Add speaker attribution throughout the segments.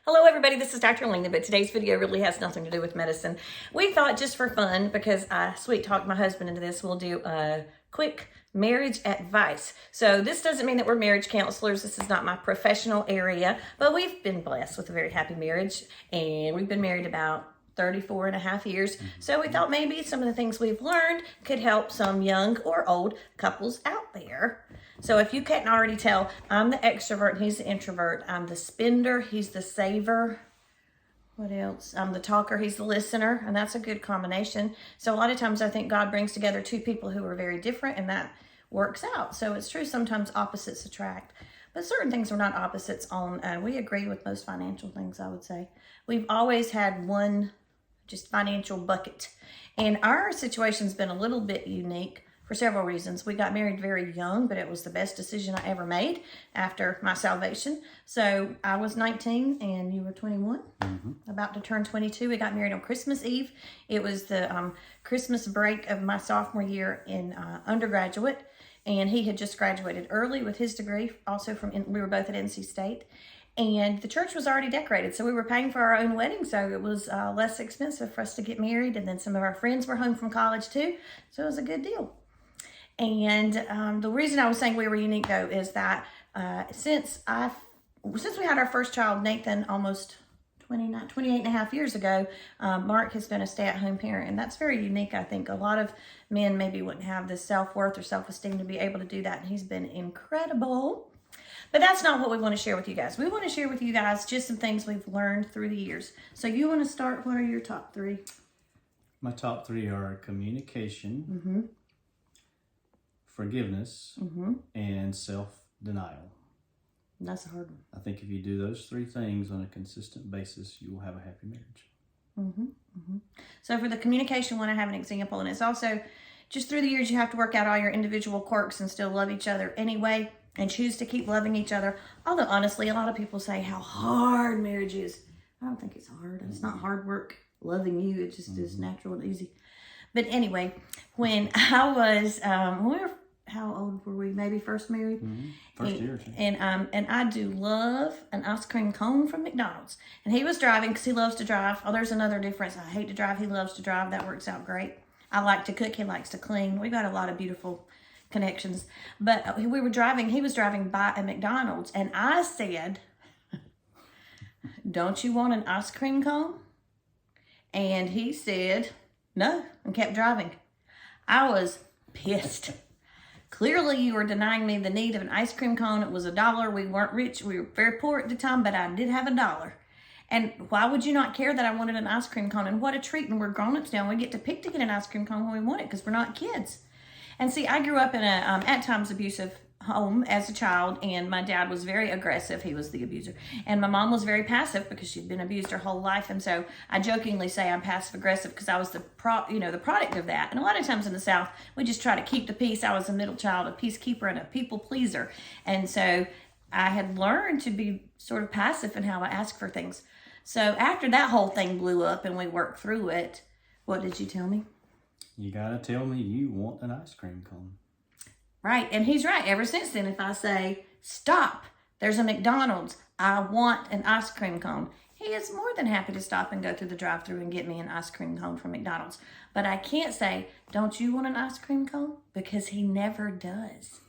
Speaker 1: Hello everybody, this is Dr. Langdon, but today's video really has nothing to do with medicine. We thought just for fun, because I sweet talked my husband into this, we'll do a quick marriage advice. So this doesn't mean that we're marriage counselors. This is not my professional area, but we've been blessed with a very happy marriage, and we've been married about 34 and a half years. So we thought maybe some of the things we've learned could help some young or old couples out there. So if you can't already tell, I'm the extrovert and he's the introvert. I'm the spender, he's the saver. What else? I'm the talker, he's the listener, and that's a good combination. So a lot of times I think God brings together two people who are very different, and that works out. So it's true, sometimes opposites attract. But certain things are not opposites on. We agree with most financial things, I would say. We've always had one just financial bucket. And our situation's been a little bit unique for several reasons. We got married very young, but it was the best decision I ever made after my salvation. So I was 19 and you were 21, about to turn 22. We got married on Christmas Eve. It was the Christmas break of my sophomore year in undergraduate. And he had just graduated early with his degree, also we were both at NC State. And the church was already decorated, so we were paying for our own wedding, so it was less expensive for us to get married. And then some of our friends were home from college too, so it was a good deal. And the reason I was saying we were unique, though, is that since we had our first child, Nathan, almost 28 and a half years ago, Mark has been a stay-at-home parent, and that's very unique, I think. A lot of men maybe wouldn't have the self-worth or self-esteem to be able to do that, and he's been incredible. But that's not what we want to share with you guys. We want to share with you guys just some things we've learned through the years. So you want to start? What are your top three?
Speaker 2: My top three are communication, forgiveness, and self-denial.
Speaker 1: That's a hard one.
Speaker 2: I think if you do those three things on a consistent basis, you will have a happy marriage.
Speaker 1: So for the communication one, I have an example, and it's also just through the years you have to work out all your individual quirks and still love each other anyway, and choose to keep loving each other. Although honestly, a lot of people say how hard marriage is. I don't think it's hard. It's not hard work loving you. It just is natural and easy. But anyway, when I was, how old were we? Maybe first married?
Speaker 2: First year.
Speaker 1: And I do love an ice cream cone from McDonald's. And he was driving because he loves to drive. Oh, there's another difference. I hate to drive. He loves to drive. That works out great. I like to cook. He likes to clean. We've got a lot of beautiful connections. But he was driving by a McDonald's, and I said, "Don't you want an ice cream cone?" And he said, "No," and kept driving. I was pissed. Clearly, you were denying me the need of an ice cream cone. It was $1. We weren't rich. We were very poor at the time, but I did have $1. And why would you not care that I wanted an ice cream cone? And what a treat. And we're grown-ups now. We get to pick to get an ice cream cone when we want it because we're not kids. And see, I grew up in a, at times, abusive home as a child, and my dad was very aggressive. He was the abuser. And my mom was very passive because she'd been abused her whole life. And so I jokingly say I'm passive aggressive because I was the product of that. And a lot of times in the South, we just try to keep the peace. I was a middle child, a peacekeeper, and a people pleaser. And so I had learned to be sort of passive in how I ask for things. So after that whole thing blew up and we worked through it, what did you tell me?
Speaker 2: You gotta tell me you want an ice cream cone.
Speaker 1: Right, and he's right. Ever since then, if I say, "Stop, there's a McDonald's, I want an ice cream cone," he is more than happy to stop and go through the drive-thru and get me an ice cream cone from McDonald's. But I can't say, "Don't you want an ice cream cone?" because he never does.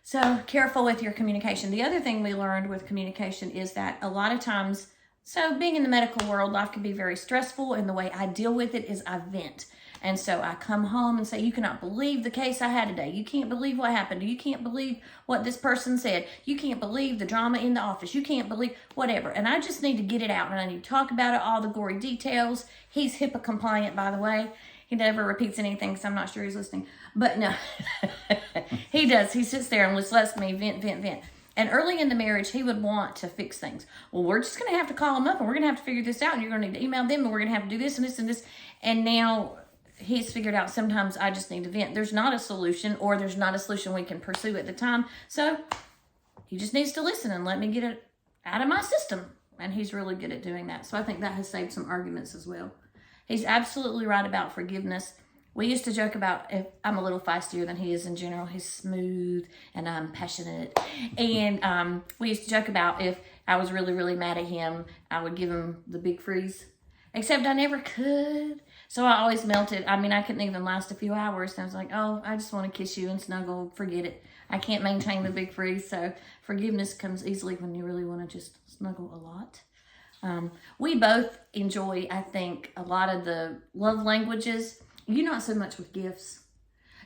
Speaker 1: So careful with your communication. The other thing we learned with communication is that a lot of times, so being in the medical world, life can be very stressful, and the way I deal with it is I vent. And so I come home and say, "You cannot believe the case I had today. You can't believe what happened. You can't believe what this person said. You can't believe the drama in the office. You can't believe whatever." And I just need to get it out, and I need to talk about it, all the gory details. He's HIPAA compliant, by the way. He never repeats anything, so I'm not sure he's listening. But no, he does. He sits there and just lets me vent. And early in the marriage, he would want to fix things. "Well, we're just going to have to call him up, and we're going to have to figure this out, and you're going to need to email them, and we're going to have to do this and this and this." And now he's figured out sometimes I just need to vent. There's not a solution, or there's not a solution we can pursue at the time. So he just needs to listen and let me get it out of my system. And he's really good at doing that. So I think that has saved some arguments as well. He's absolutely right about forgiveness. We used to joke about, if I'm a little feistier than he is in general. He's smooth and I'm passionate. And we used to joke about if I was really, really mad at him, I would give him the big freeze. Except I never could. So I always melted. I mean, I couldn't even last a few hours. And I was like, oh, I just want to kiss you and snuggle. Forget it. I can't maintain the big freeze. So forgiveness comes easily when you really want to just snuggle a lot. We both enjoy, I think, a lot of the love languages. You not so much with gifts.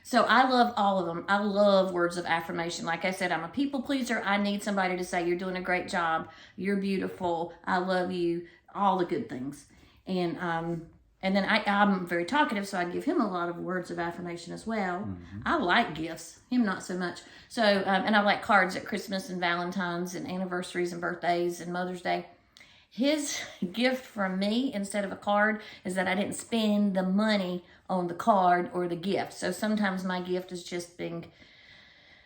Speaker 1: So I love all of them. I love words of affirmation. Like I said, I'm a people pleaser. I need somebody to say, you're doing a great job. You're beautiful. I love you. All the good things. And then I'm very talkative, so I give him a lot of words of affirmation as well. Mm-hmm. I like gifts, him not so much. So, and I like cards at Christmas and Valentine's and anniversaries and birthdays and Mother's Day. His gift from me, instead of a card, is that I didn't spend the money on the card or the gift. So sometimes my gift is just being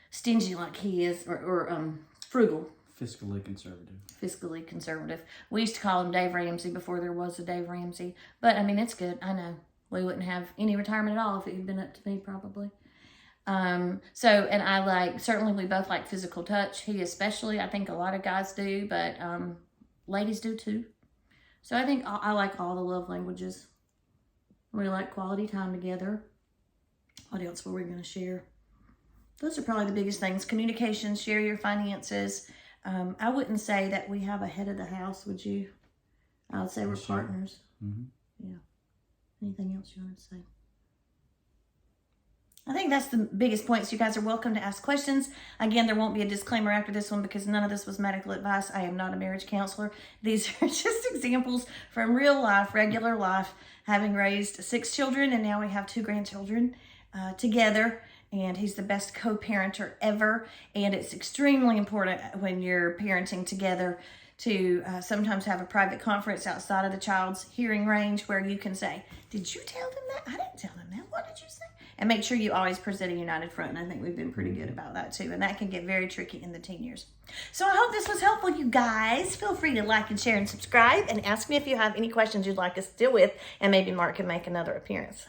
Speaker 1: stingy like he is, or frugal.
Speaker 2: Fiscally conservative.
Speaker 1: Fiscally conservative. We used to call him Dave Ramsey before there was a Dave Ramsey. But, I mean, it's good. I know. We wouldn't have any retirement at all if it had been up to me, probably. And certainly we both like physical touch. He especially, I think a lot of guys do, but ladies do too. So I think I like all the love languages. We like quality time together. What else were we going to share? Those are probably the biggest things. Communication, share your finances. I wouldn't say that we have a head of the house, would you? I would say we're partners. Mm-hmm. Yeah. Anything else you want to say? I think that's the biggest points. You guys are welcome to ask questions. Again, there won't be a disclaimer after this one because none of this was medical advice. I am not a marriage counselor. These are just examples from real life, regular life, having raised 6 children, and now we have 2 grandchildren together. And he's the best co-parenter ever. And it's extremely important when you're parenting together to sometimes have a private conference outside of the child's hearing range where you can say, did you tell them that? I didn't tell them that. What did you say? And make sure you always present a united front. And I think we've been pretty good about that too. And that can get very tricky in the teen years. So I hope this was helpful, you guys. Feel free to like and share and subscribe. And ask me if you have any questions you'd like us to deal with. And maybe Mark can make another appearance.